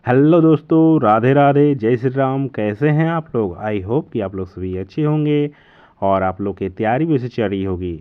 Hello दोस्तों, राधे राधे, जय श्री राम। कैसे हैं आप लोग? आई होप कि आप लोग सभी अच्छे होंगे और आप लोग की तैयारी भी ऐसे चल रही होगी।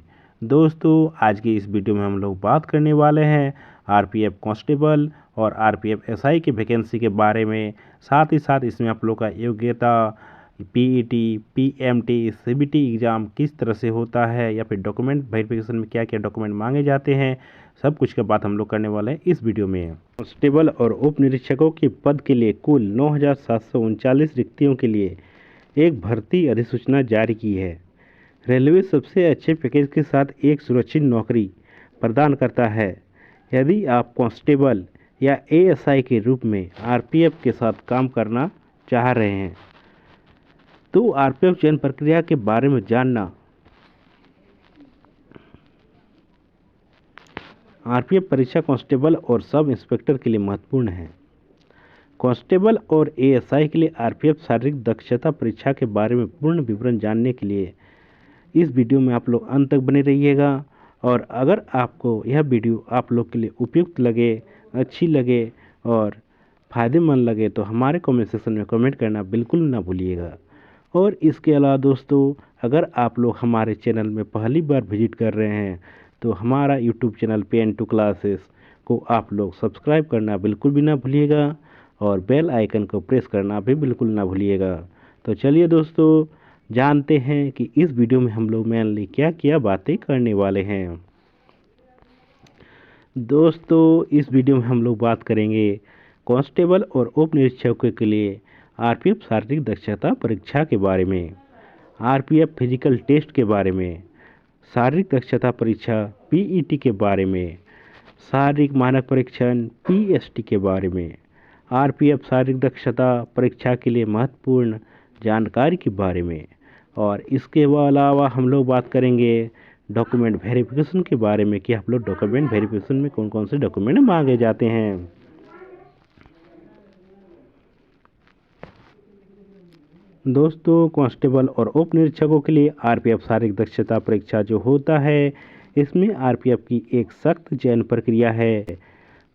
दोस्तों, आज की इस वीडियो में हम लोग बात करने वाले हैं आरपीएफ कांस्टेबल और आरपीएफ एसआई की वैकेंसी के बारे में। साथ ही साथ इसमें आप लोग का योग्यता, पीईटी, पीएमटी, सीबीटी एग्ज़ाम किस तरह से होता है या फिर डॉक्यूमेंट वेरिफिकेशन में क्या क्या डॉक्यूमेंट मांगे जाते हैं, सब कुछ का बात हम लोग करने वाले हैं इस वीडियो में। कांस्टेबल और उप निरीक्षकों के पद के लिए कुल 9,739 रिक्तियों के लिए एक भर्ती अधिसूचना जारी की है। रेलवे सबसे अच्छे पैकेज के साथ एक सुरक्षित नौकरी प्रदान करता है। यदि आप कांस्टेबल या एएसआई के रूप में आरपीएफ के साथ काम करना चाह रहे हैं तो आरपीएफ चयन प्रक्रिया के बारे में जानना। आरपीएफ परीक्षा कांस्टेबल और सब इंस्पेक्टर के लिए महत्वपूर्ण है। कांस्टेबल और एएसआई के लिए आरपीएफ शारीरिक दक्षता परीक्षा के बारे में पूर्ण विवरण जानने के लिए इस वीडियो में आप लोग अंत तक बने रहिएगा। और अगर आपको यह वीडियो आप लोग के लिए उपयुक्त लगे, अच्छी लगे और फ़ायदेमंद लगे तो हमारे कमेंट सेक्शन में कमेंट करना बिल्कुल ना भूलिएगा। और इसके अलावा दोस्तों, अगर आप लोग हमारे चैनल में पहली बार विजिट कर रहे हैं तो हमारा यूट्यूब चैनल PN2 क्लासेस को आप लोग सब्सक्राइब करना बिल्कुल भी ना भूलिएगा और बेल आइकन को प्रेस करना भी बिल्कुल ना भूलिएगा। तो चलिए दोस्तों, जानते हैं कि इस वीडियो में हम लोग मेनली क्या क्या बातें करने वाले हैं। दोस्तों, इस वीडियो में हम लोग बात करेंगे कांस्टेबल और उप निरीक्षकों के लिए आरपीएफ शारीरिक दक्षता परीक्षा के बारे में, आरपीएफ फिजिकल टेस्ट के बारे में, शारीरिक दक्षता परीक्षा पीईटी के बारे में, शारीरिक मानक परीक्षण पीएसटी के बारे में, आरपीएफ शारीरिक दक्षता परीक्षा के लिए महत्वपूर्ण जानकारी के बारे में। और इसके अलावा हम लोग बात करेंगे डॉक्यूमेंट वेरिफिकेशन के बारे में कि आप लोग डॉक्यूमेंट वेरिफिकेशन में कौन कौन से डॉक्यूमेंट मांगे जाते हैं। दोस्तों, कांस्टेबल और उप निरीक्षकों के लिए आरपीएफ शारीरिक दक्षता परीक्षा जो होता है, इसमें आरपीएफ की एक सख्त चयन प्रक्रिया है।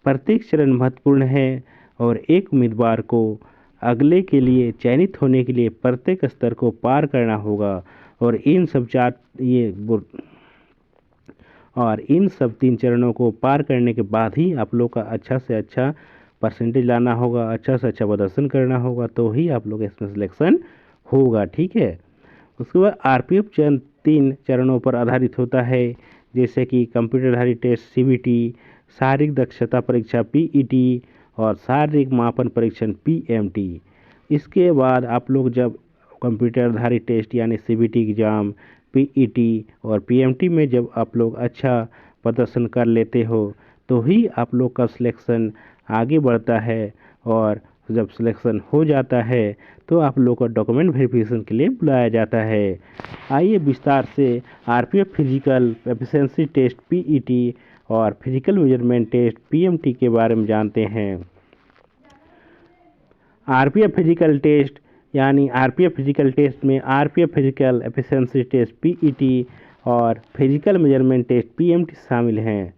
प्रत्येक चरण महत्वपूर्ण है और एक उम्मीदवार को अगले के लिए चयनित होने के लिए प्रत्येक स्तर को पार करना होगा। और इन सब 3 चरणों को पार करने के बाद ही आप लोग का अच्छा से अच्छा परसेंटेज लाना होगा, अच्छा से अच्छा प्रदर्शन करना होगा, तो ही आप लोग इसमें सिलेक्शन होगा। ठीक है। उसके बाद आरपीएफ चयन 3 चरणों पर आधारित होता है, जैसे कि कंप्यूटर आधारित टेस्ट सीबीटी, शारीरिक दक्षता परीक्षा पीईटी और शारीरिक मापन परीक्षण पीएमटी। इसके बाद आप लोग जब कंप्यूटर आधारित टेस्ट यानी सीबीटी एग्ज़ाम, पीईटी और पीएमटी में जब आप लोग अच्छा प्रदर्शन कर लेते हो तो ही आप लोग का सिलेक्शन आगे बढ़ता है। और जब सिलेक्शन हो जाता है तो आप लोग को डॉक्यूमेंट वेरिफिकेशन के लिए बुलाया जाता है। आइए विस्तार से RPF physical efficiency test PET और फिजिकल मेजरमेंट टेस्ट पीएमटी के बारे में जानते हैं। आरपीएफ फिजिकल टेस्ट यानी आरपीएफ फिजिकल टेस्ट में RPF physical efficiency test PET और फिजिकल मेजरमेंट टेस्ट पीएमटी शामिल हैं।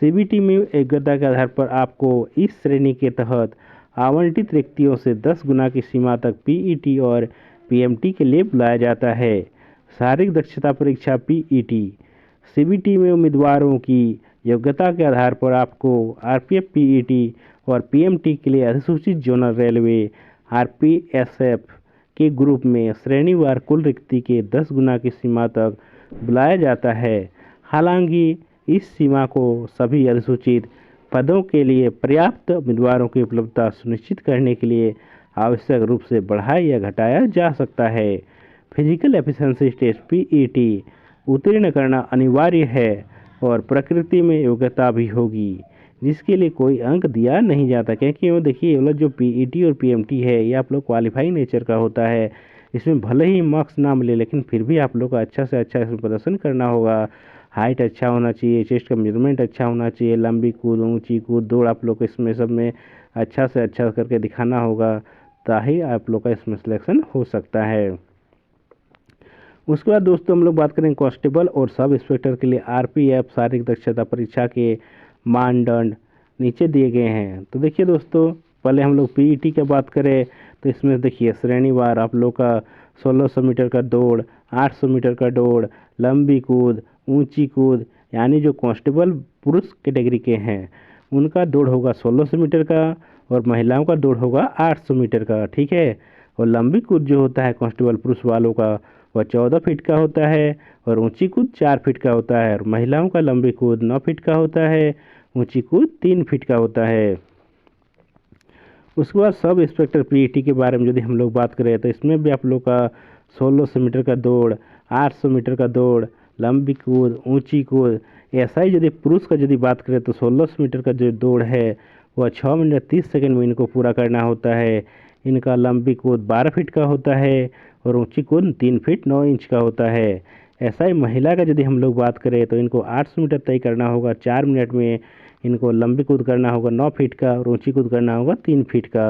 सीबीटी में योग्यता के आधार पर आपको इस श्रेणी के तहत आवंटित रिक्तियों से 10 गुना की सीमा तक पीईटी और पीएमटी के लिए बुलाया जाता है। शारीरिक दक्षता परीक्षा पीईटी। सीबीटी में उम्मीदवारों की योग्यता के आधार पर आपको आरपीएफ पीईटी और पीएमटी के लिए अधिसूचित जोनल रेलवे आरपीएसएफ के ग्रुप में श्रेणीवार कुल रिक्ति के 10 गुना की सीमा तक बुलाया जाता है। हालांकि इस सीमा को सभी अनुसूचित पदों के लिए पर्याप्त उम्मीदवारों की उपलब्धता सुनिश्चित करने के लिए आवश्यक रूप से बढ़ाया या घटाया जा सकता है। फिजिकल एफिशिएंसी टेस्ट पीईटी उत्तीर्ण करना अनिवार्य है और प्रकृति में योग्यता भी होगी, जिसके लिए कोई अंक दिया नहीं जाता, क्योंकि वो देखिए वो जो पीईटी और पीएमटी है ये आप लोग क्वालिफाइंग नेचर का होता है। इसमें भले ही मार्क्स ना मिले लेकिन फिर भी आप लोग का अच्छा से अच्छा इसमें प्रदर्शन करना होगा। हाइट अच्छा होना चाहिए, चेस्ट का मेजरमेंट अच्छा होना चाहिए, लंबी कूद, ऊंची कूद, दौड़ आप लोग को इसमें सब में अच्छा से अच्छा करके दिखाना होगा, ताकि आप लोग का इसमें सिलेक्शन हो सकता है। उसके बाद दोस्तों हम लोग बात करें कांस्टेबल और सब इंस्पेक्टर के लिए आरपीएफ शारीरिक दक्षता परीक्षा के मानदंड नीचे दिए गए हैं। तो देखिए दोस्तों, पहले हम लोग पीईटी की बात करें तो इसमें देखिए श्रेणीवार आप लोग का 1600 मीटर का दौड़, 800 मीटर का दौड़, लंबी कूद, ऊंची कूद, यानी जो कांस्टेबल पुरुष कैटेगरी के हैं उनका दौड़ होगा 1600 मीटर का और महिलाओं का दौड़ होगा 800 मीटर का, ठीक है। और लंबी कूद जो होता है कांस्टेबल पुरुष वालों का वह 14 फीट का होता है और ऊंची कूद 4 फीट का होता है और महिलाओं का लंबी कूद 9 फीट का होता है, ऊंची कूद 3 फीट का होता है। उसके बाद सब इंस्पेक्टर पीईटी के बारे में यदि हम लोग बात करें तो इसमें भी आप लोग का 1600 मीटर का दौड़, 800 मीटर का दौड़, लंबी कूद, ऊंची कूद, ऐसा ही यदि पुरुष का यदि बात करें तो 1600 मीटर का जो दौड़ है वह 6 मिनट 30 सेकंड में इनको पूरा करना होता है। इनका लंबी कूद 12 फीट का होता है और ऊंची कूद 3 फीट 9 इंच का होता है। ऐसा ही महिला का यदि हम लोग बात करें तो इनको 800 मीटर तय करना होगा 4 मिनट में, इनको लंबी कूद करना होगा 9 फीट का और ऊंची कूद करना होगा 3 फीट का।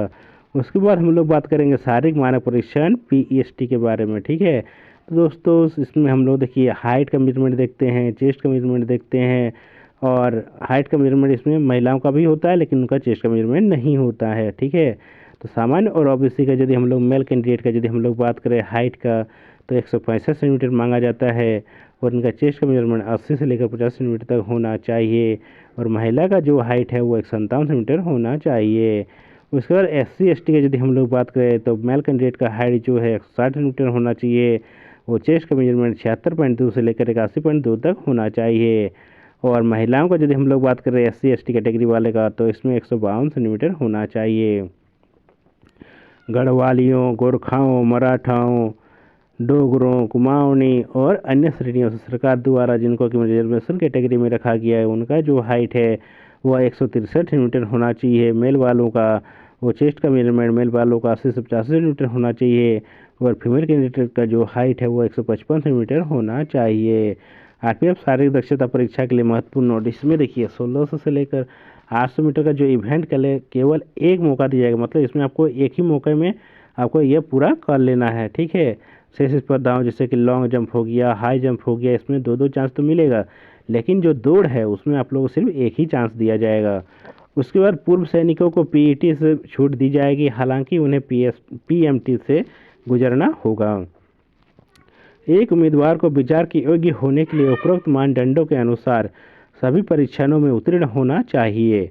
उसके बाद हम लोग बात करेंगे शारीरिक मानक परीक्षण पीईएसटी के बारे में, ठीक है। तो दोस्तों इसमें हम लोग देखिए हाइट का मेजरमेंट देखते हैं, चेस्ट का मेजरमेंट देखते हैं और हाइट का मेजरमेंट इसमें महिलाओं का भी होता है लेकिन उनका चेस्ट का मेजरमेंट नहीं होता है, ठीक है। तो सामान्य और ओबीसी का यदि हम लोग मेल कैंडिडेट का यदि हम लोग बात करें हाइट का तो 165 सेंटीमीटर मांगा जाता है और इनका चेस्ट का मेजरमेंट 80 से लेकर 50 सेंटीमीटर तक होना चाहिए और महिला का जो हाइट है वो 157 सेंटीमीटर होना चाहिए। उसके बाद SC ST की यदि हम लोग बात करें तो मेल कैंडिडेट का हाइट जो है 160 सेंटीमीटर होना चाहिए, वो चेस्ट का मेजरमेंट 76.2 से लेकर 81.2 तक होना चाहिए और महिलाओं का यदि हम लोग बात करें SC ST कैटेगरी वाले का तो इसमें 152 सेंटीमीटर होना चाहिए। गढ़वालियों, गोरखाओं, मराठाओं, डोगरों, कुमाऊनी और अन्य श्रेणियों से सरकार द्वारा जिनको कि रिजर्वेशन कैटेगरी में रखा गया है उनका जो हाइट है वह 163 सेंटीमीटर होना चाहिए। मेल वालों का वो चेस्ट का मेजरमेंट मेल वालों का 80 से 85 सेंटीमीटर होना चाहिए और फीमेल कैंडिडेट का जो हाइट है वो 155 सेंटीमीटर होना चाहिए। आरपीएफ शारीरिक दक्षता परीक्षा के लिए महत्वपूर्ण नोट इसमें देखिए 1600 से लेकर 800 मीटर का जो इवेंट के लिए केवल एक मौका दिया जाएगा, मतलब इसमें आपको एक ही मौके में आपको ये पूरा कर लेना है, ठीक है। शेष स्पर्धाओं जैसे कि लॉन्ग जंप हो गया, हाई जंप हो गया, इसमें 2-2 चांस तो मिलेगा लेकिन जो दौड़ है उसमें आप लोगों को सिर्फ एक ही चांस दिया जाएगा। उसके बाद पूर्व सैनिकों को पीईटी से छूट दी जाएगी, हालांकि उन्हें पीएमटी से गुजरना होगा। एक उम्मीदवार को विचार के योग्य होने के लिए उपरोक्त मानदंडों के अनुसार सभी परीक्षणों में उत्तीर्ण होना चाहिए।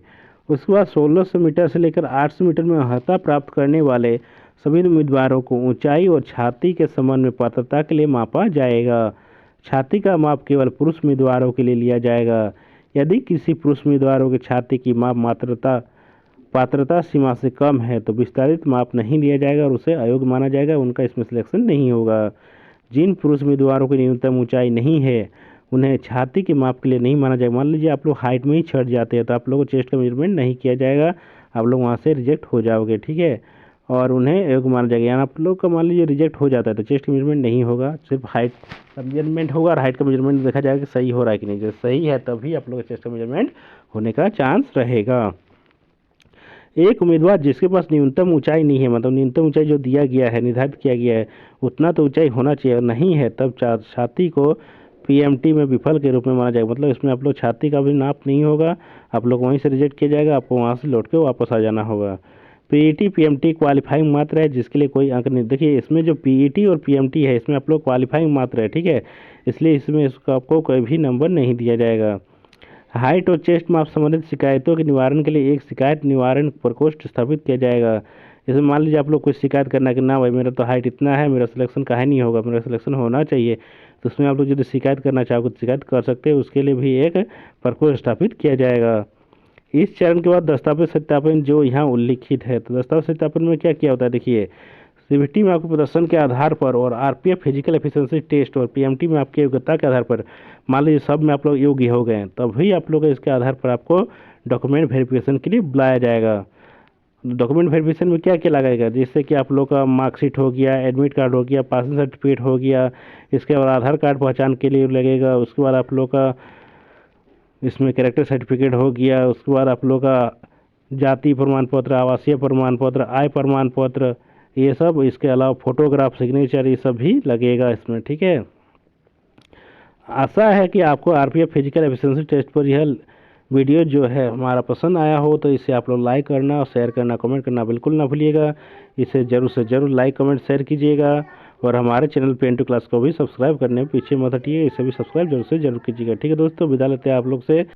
उसके बाद 1600 मीटर से लेकर 800 मीटर में अर्हता प्राप्त करने वाले सभी उम्मीदवारों को ऊंचाई और छाती के संबंध में पात्रता के लिए मापा जाएगा। छाती का माप केवल पुरुष उम्मीदवारों के लिए लिया जाएगा। यदि किसी पुरुष उम्मीदवारों की छाती की माप पात्रता सीमा से कम है तो विस्तारित माप नहीं लिया जाएगा और उसे अयोग्य माना जाएगा, उनका इसमें सिलेक्शन नहीं होगा। जिन पुरुष उम्मीदवारों की न्यूनतम ऊंचाई नहीं है उन्हें छाती के माप के लिए नहीं माना जाएगा। मान लीजिए आप लोग हाइट में ही छट जाते हैं तो आप लोगों को चेस्ट का मेजरमेंट नहीं किया जाएगा, आप लोग वहाँ से रिजेक्ट हो जाओगे, ठीक है, और उन्हें अयोग्य माना जाएगा। यानी आप लोग का मान लीजिए रिजेक्ट हो जाता है तो चेस्ट का मेजरमेंट नहीं होगा, सिर्फ हाइट का मेजरमेंट होगा और हाइट का मेजरमेंट देखा जाएगा कि सही हो रहा है कि नहीं। जब सही है तभी आप लोग का चेस्ट का मेजरमेंट होने का चांस रहेगा। एक उम्मीदवार जिसके पास न्यूनतम ऊंचाई नहीं है, मतलब न्यूनतम ऊंचाई जो दिया गया है निर्धारित किया गया है उतना तो ऊंचाई होना चाहिए, नहीं है तब छाती को पीएमटी में विफल के रूप में माना जाएगा। मतलब इसमें आप लोग छाती का भी नाप नहीं होगा, आप लोग वहीं से रिजेक्ट किया जाएगा, आपको वहाँ से लौट के वापस आ जाना होगा। पीईटी पीएमटी क्वालिफाइंग मात्र है जिसके लिए कोई अंक नहीं। देखिए इसमें जो पीईटी और पीएमटी है इसमें आप लोग क्वालिफाइंग मात्र है, ठीक है, इसलिए इसमें इसको आपको कोई भी नंबर नहीं दिया जाएगा। हाइट और चेस्ट माप संबंधित शिकायतों के निवारण के लिए एक शिकायत निवारण प्रकोष्ठ स्थापित किया जाएगा। जैसे मान लीजिए आप लोग कुछ शिकायत करना कि ना भाई मेरा तो हाइट इतना है, मेरा सिलेक्शन काहे नहीं होगा, मेरा सिलेक्शन होना चाहिए, तो उसमें आप लोग यदि शिकायत करना चाहोगे तो शिकायत कर सकते हैं, उसके लिए भी एक प्रकोष्ठ स्थापित किया जाएगा। इस चरण के बाद दस्तावेज सत्यापन जो यहाँ उल्लिखित है, तो दस्तावेज सत्यापन में क्या किया होता है, देखिए सीबीटी में आपके प्रदर्शन के आधार पर और आरपीएफ फिजिकल एफिशिएंसी टेस्ट और पीएमटी में आपकी योग्यता के आधार पर मान लीजिए सब में आप लोग योग्य हो गए तभी आप लोग इसके आधार पर आपको डॉक्यूमेंट वेरिफिकेशन के लिए बुलाया जाएगा। डॉक्यूमेंट वेरिफिकेशन में क्या क्या लगाएगा, जिससे कि आप लोग का मार्कशीट हो गया, एडमिट कार्ड हो गया, पासिंग सर्टिफिकेट हो गया, इसके बाद आधार कार्ड पहचान के लिए लगेगा, उसके बाद आप लोग का इसमें कैरेक्टर सर्टिफिकेट हो गया, उसके बाद आप लोग का जाति प्रमाण पत्र, आवासीय प्रमाण पत्र, आय प्रमाण पत्र, ये सब, इसके अलावा फोटोग्राफ, सिग्नेचर, ये सब भी लगेगा इसमें, ठीक है। आशा है कि आपको आरपीएफ फिजिकल एफिशिएंसी टेस्ट पर यह वीडियो जो है हमारा पसंद आया हो तो इसे आप लोग लाइक करना और शेयर करना, कमेंट करना बिल्कुल ना भूलिएगा। इसे ज़रूर से ज़रूर लाइक कमेंट शेयर कीजिएगा और हमारे चैनल पेन टू क्लास को भी सब्सक्राइब करने में पीछे मत हटिए, इसे भी सब्सक्राइब जरूर से ज़रूर कीजिएगा। ठीक है दोस्तों, विदा लेते हैं आप लोग से।